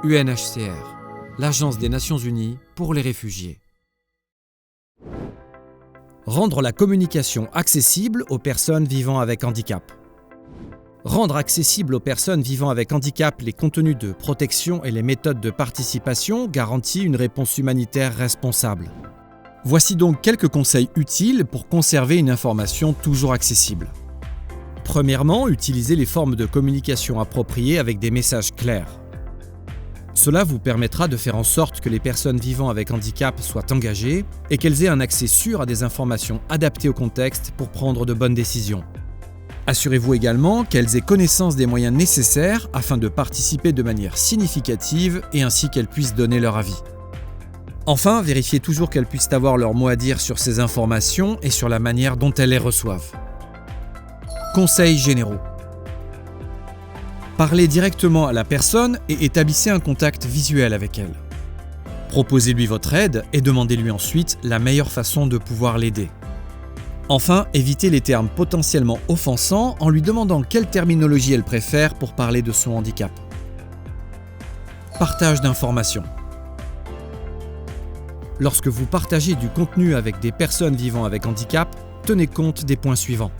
UNHCR, l'Agence des Nations Unies pour les réfugiés. Rendre la communication accessible aux personnes vivant avec handicap. Rendre accessible aux personnes vivant avec handicap les contenus de protection et les méthodes de participation garantit une réponse humanitaire responsable. Voici donc quelques conseils utiles pour conserver une information toujours accessible. Premièrement, utilisez les formes de communication appropriées avec des messages clairs. Cela vous permettra de faire en sorte que les personnes vivant avec handicap soient engagées et qu'elles aient un accès sûr à des informations adaptées au contexte pour prendre de bonnes décisions. Assurez-vous également qu'elles aient connaissance des moyens nécessaires afin de participer de manière significative et ainsi qu'elles puissent donner leur avis. Enfin, vérifiez toujours qu'elles puissent avoir leur mot à dire sur ces informations et sur la manière dont elles les reçoivent. Conseils généraux. Parlez directement à la personne et établissez un contact visuel avec elle. Proposez-lui votre aide et demandez-lui ensuite la meilleure façon de pouvoir l'aider. Enfin, évitez les termes potentiellement offensants en lui demandant quelle terminologie elle préfère pour parler de son handicap. Partage d'informations. Lorsque vous partagez du contenu avec des personnes vivant avec handicap, tenez compte des points suivants.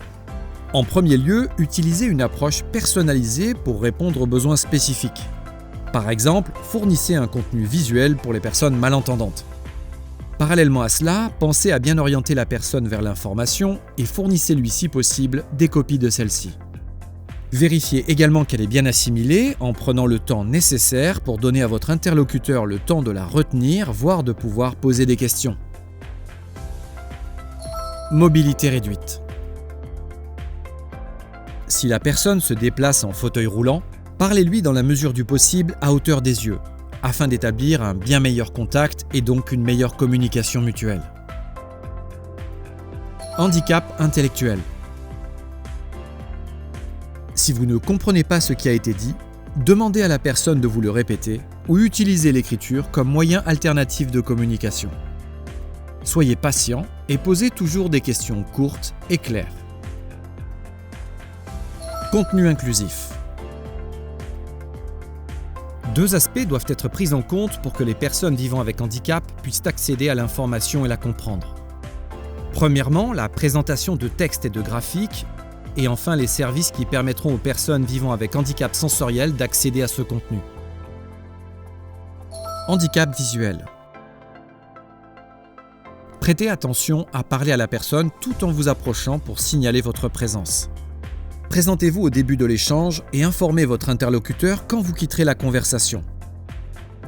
En premier lieu, utilisez une approche personnalisée pour répondre aux besoins spécifiques. Par exemple, fournissez un contenu visuel pour les personnes malentendantes. Parallèlement à cela, pensez à bien orienter la personne vers l'information et fournissez-lui si possible des copies de celle-ci. Vérifiez également qu'elle est bien assimilée en prenant le temps nécessaire pour donner à votre interlocuteur le temps de la retenir, voire de pouvoir poser des questions. Mobilité réduite. Si la personne se déplace en fauteuil roulant, parlez-lui dans la mesure du possible à hauteur des yeux, afin d'établir un bien meilleur contact et donc une meilleure communication mutuelle. Handicap intellectuel. Si vous ne comprenez pas ce qui a été dit, demandez à la personne de vous le répéter ou utilisez l'écriture comme moyen alternatif de communication. Soyez patient et posez toujours des questions courtes et claires. Contenu inclusif. Deux aspects doivent être pris en compte pour que les personnes vivant avec handicap puissent accéder à l'information et la comprendre. Premièrement, la présentation de textes et de graphiques, et enfin les services qui permettront aux personnes vivant avec handicap sensoriel d'accéder à ce contenu. Handicap visuel. Prêtez attention à parler à la personne tout en vous approchant pour signaler votre présence. Présentez-vous au début de l'échange et informez votre interlocuteur quand vous quitterez la conversation.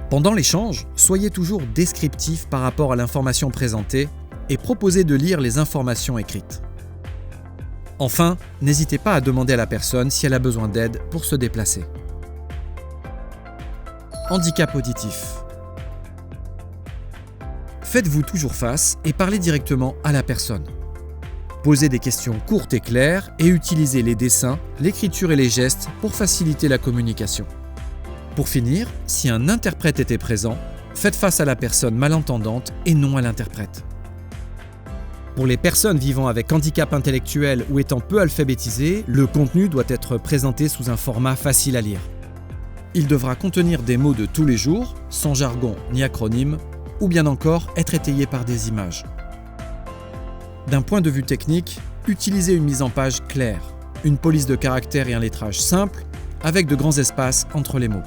Pendant l'échange, soyez toujours descriptif par rapport à l'information présentée et proposez de lire les informations écrites. Enfin, n'hésitez pas à demander à la personne si elle a besoin d'aide pour se déplacer. Handicap auditif. Faites-vous toujours face et parlez directement à la personne. Posez des questions courtes et claires et utilisez les dessins, l'écriture et les gestes pour faciliter la communication. Pour finir, si un interprète était présent, faites face à la personne malentendante et non à l'interprète. Pour les personnes vivant avec handicap intellectuel ou étant peu alphabétisées, le contenu doit être présenté sous un format facile à lire. Il devra contenir des mots de tous les jours, sans jargon ni acronyme, ou bien encore être étayé par des images. D'un point de vue technique, utilisez une mise en page claire, une police de caractères et un lettrage simple, avec de grands espaces entre les mots.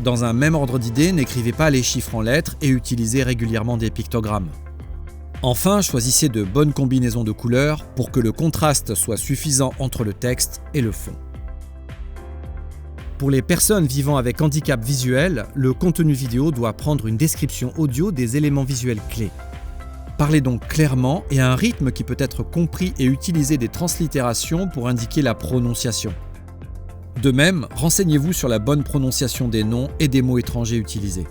Dans un même ordre d'idées, n'écrivez pas les chiffres en lettres et utilisez régulièrement des pictogrammes. Enfin, choisissez de bonnes combinaisons de couleurs pour que le contraste soit suffisant entre le texte et le fond. Pour les personnes vivant avec handicap visuel, le contenu vidéo doit prendre une description audio des éléments visuels clés. Parlez donc clairement et à un rythme qui peut être compris et utilisez des translittérations pour indiquer la prononciation. De même, renseignez-vous sur la bonne prononciation des noms et des mots étrangers utilisés.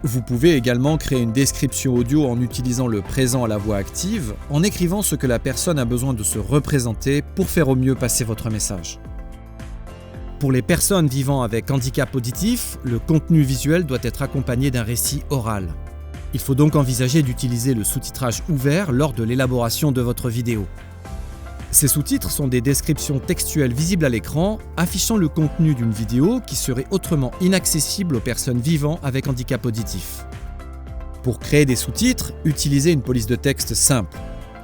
Vous pouvez également créer une description audio en utilisant le présent à la voix active, en écrivant ce que la personne a besoin de se représenter pour faire au mieux passer votre message. Pour les personnes vivant avec handicap auditif, le contenu visuel doit être accompagné d'un récit oral. Il faut donc envisager d'utiliser le sous-titrage ouvert lors de l'élaboration de votre vidéo. Ces sous-titres sont des descriptions textuelles visibles à l'écran, affichant le contenu d'une vidéo qui serait autrement inaccessible aux personnes vivant avec handicap auditif. Pour créer des sous-titres, utilisez une police de texte simple,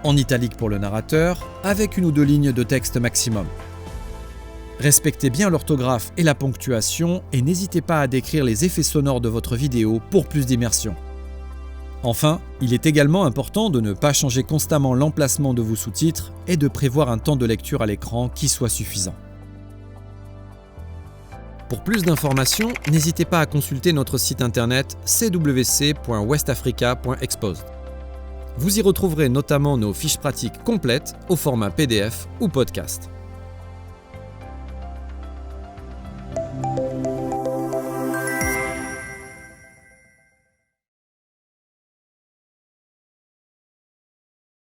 en italique pour le narrateur, avec 1 ou 2 lignes de texte maximum. Respectez bien l'orthographe et la ponctuation et n'hésitez pas à décrire les effets sonores de votre vidéo pour plus d'immersion. Enfin, il est également important de ne pas changer constamment l'emplacement de vos sous-titres et de prévoir un temps de lecture à l'écran qui soit suffisant. Pour plus d'informations, n'hésitez pas à consulter notre site internet cwc.westafrica.exposed. Vous y retrouverez notamment nos fiches pratiques complètes au format PDF ou podcast.